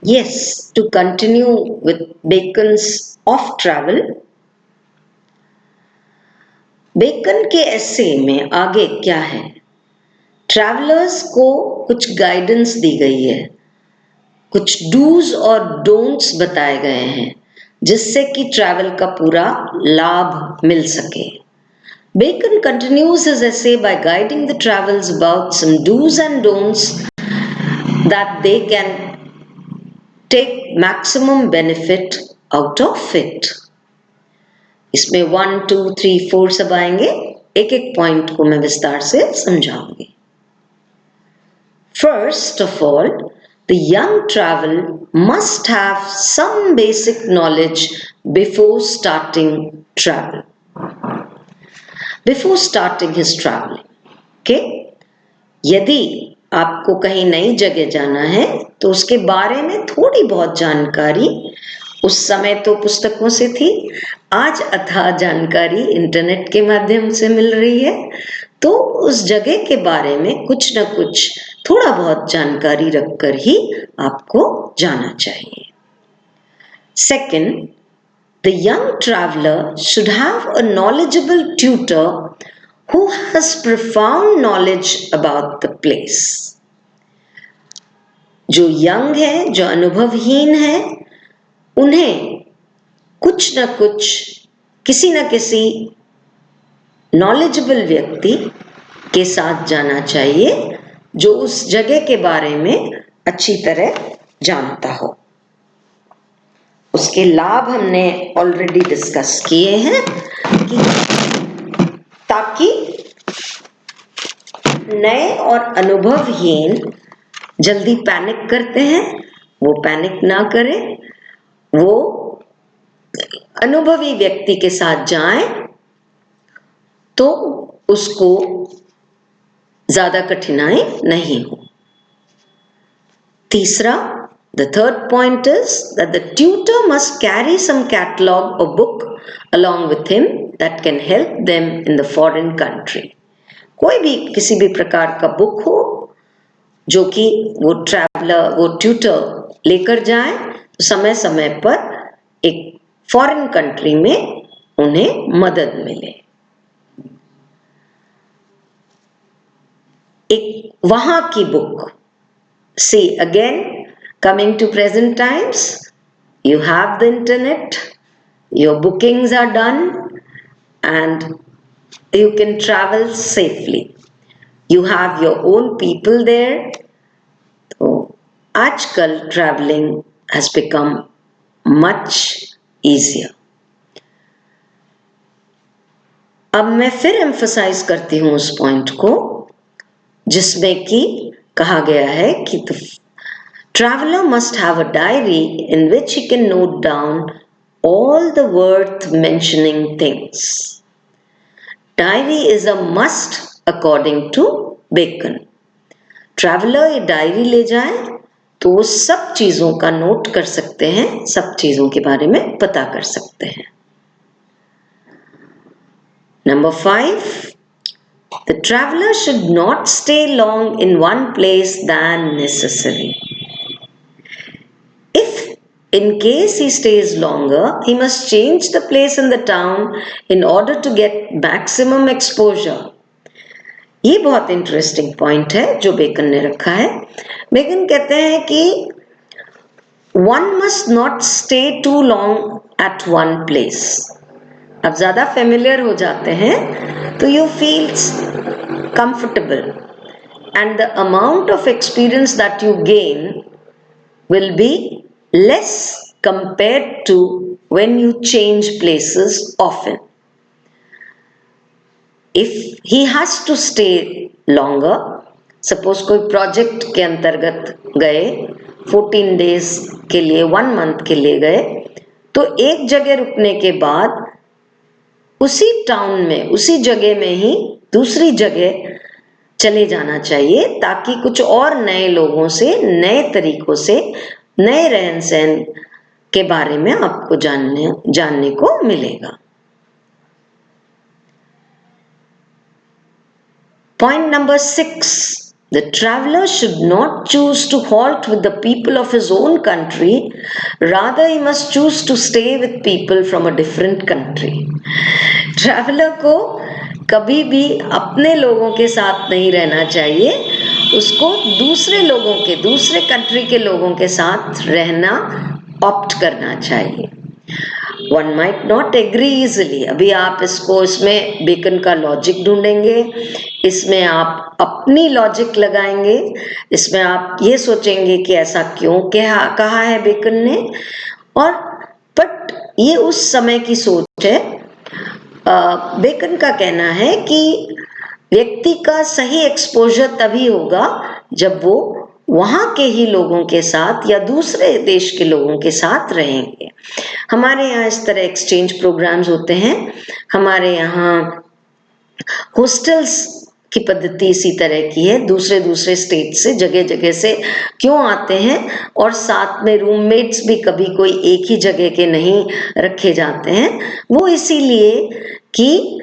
Yes, to continue with Bacon's off travel, Bacon के essay में आगे क्या है? ट्रैवलर्स को कुछ गाइडेंस दी गई है, कुछ डूज और डोंट्स बताए गए हैं जिससे कि ट्रैवल का पूरा लाभ मिल सके. Bacon continues his essay by guiding the travelers about some do's and don'ts that they can take maximum benefit out of it. इसमें 1, 2, 3, 4 सब आएंगे. एक एक पॉइंट को मैं विस्तार से समझाऊंगी. First of all, the young traveler must have some basic knowledge before starting travel. Before starting his traveling. Okay? यदि आपको कहीं नई जगह जाना है तो उसके बारे में थोड़ी बहुत जानकारी उस समय तो पुस्तकों से थी, आज अथाह जानकारी इंटरनेट के माध्यम से मिल रही है, तो उस जगह के बारे में कुछ न कुछ थोड़ा बहुत जानकारी रखकर ही आपको जाना चाहिए. Second, the young traveler should have a knowledgeable tutor who has profound knowledge about the place. जो यंग है, जो अनुभवहीन है, उन्हें कुछ न कुछ किसी न किसी नॉलेजेबल व्यक्ति के साथ जाना चाहिए जो उस जगह के बारे में अच्छी तरह जानता हो. उसके लाभ हमने ऑलरेडी डिस्कस किए हैं कि ताकि नए और अनुभवहीन जल्दी पैनिक करते हैं, वो पैनिक ना करें, वो अनुभवी व्यक्ति के साथ जाएं तो उसको ज्यादा कठिनाई नहीं हो. तीसरा, the third point is that the tutor must carry some catalog or book along with him that can help them in the foreign country. कोई भी किसी भी प्रकार का बुक हो जो कि वो ट्रैवलर, वो ट्यूटर लेकर जाए तो समय समय पर एक फॉरेन कंट्री में उन्हें मदद मिले. एक वहां की book. See again, coming to present times, you have the internet, your bookings are done and you can travel safely. You have your own people there. So, आजकल traveling has become much easier. अब मैं फिर emphasize करती हूँ उस point को जिसमें कि कहा गया है कि the traveler must have a diary in which he can note down all the worth mentioning things. Diary is a must according to Bacon. Traveler ये डायरी ले जाए तो वो सब चीजों का नोट कर सकते हैं, सब चीजों के बारे में पता कर सकते हैं. Number 5, the traveler should not stay long in one place than necessary. If in case he stays longer, he must change the place in the town in order to get maximum exposure. ये बहुत interesting point है जो bacon ने रखा है. Bacon कहते हैं कि one must not stay too long at one place. अब ज्यादा फेमिलियर हो जाते हैं तो you feel comfortable and the amount of experience that you gain will be less compared to when you change places often. If he has to stay longer, suppose कोई project के अंतर्गत गए, 14 days के लिए, 1 month के लिए गए, तो एक जगह रुकने के बाद उसी टाउन में, उसी जगह में ही दूसरी जगह चले जाना चाहिए ताकि कुछ और नए लोगों से, नए तरीकों से, नए रहन सहन के बारे में आपको जानने को मिलेगा. Point number 6 The traveler should not choose to halt with the people of his own country, rather he must choose to stay with people from a different country. Traveller को कभी भी अपने लोगों के साथ नहीं रहना चाहिए, उसको दूसरे लोगों के, दूसरे कंट्री के लोगों के साथ रहना ऑप्ट करना चाहिए. One might not agree easily. अभी आप इसमें बेकन का लॉजिक ढूंढेंगे, इसमें आप अपनी लॉजिक लगाएंगे, इसमें आप ये सोचेंगे कि ऐसा क्यों कहा है बेकन ने, और बट ये उस समय की सोच है. बेकन का कहना है कि व्यक्ति का सही एक्सपोजर तभी होगा जब वो वहां के ही लोगों के साथ या दूसरे देश के लोगों के साथ रहेंगे. हमारे यहाँ इस तरह एक्सचेंज प्रोग्राम्स होते हैं, हमारे यहाँ हॉस्टल्स की पद्धति इसी तरह की है. दूसरे स्टेट से, जगह जगह से क्यों आते हैं, और साथ में रूममेट्स भी कभी कोई एक ही जगह के नहीं रखे जाते हैं. वो इसीलिए कि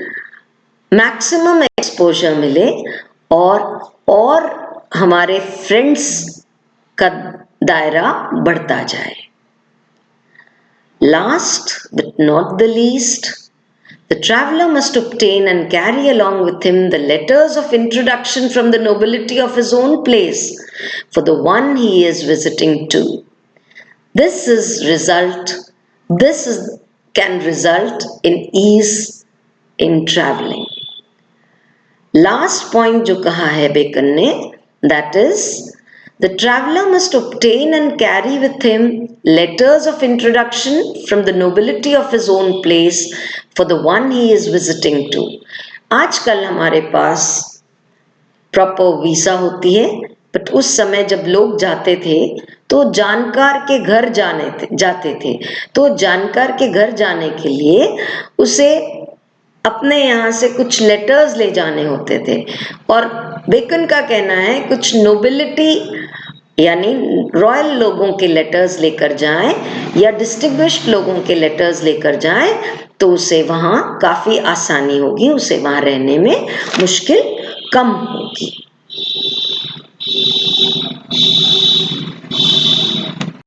मैक्सिमम एक्सपोजर मिले और हमारे फ्रेंड्स का दायरा बढ़ता जाए. Last but not the least, the traveler must obtain and carry along with him the letters of introduction from the nobility of his own place for the one he is visiting to. This can result in ease in traveling. Last point जो कहा है bacon ने, that is, the traveler must obtain and carry with him letters of introduction from the nobility of his own place for the one he is visiting to. आजकल हमारे पास proper visa होती है, but उस समय जब लोग जाते थे तो जानकार के घर जाते थे, तो जानकार के घर जाने के लिए उसे अपने यहाँ से कुछ लेटर्स ले जाने होते थे. और बेकन का कहना है कुछ नोबिलिटी यानी रॉयल लोगों के लेटर्स लेकर जाएं या डिस्टिंग्विश्ड लोगों के लेटर्स लेकर जाएं तो उसे वहां काफी आसानी होगी, उसे वहां रहने में मुश्किल कम होगी.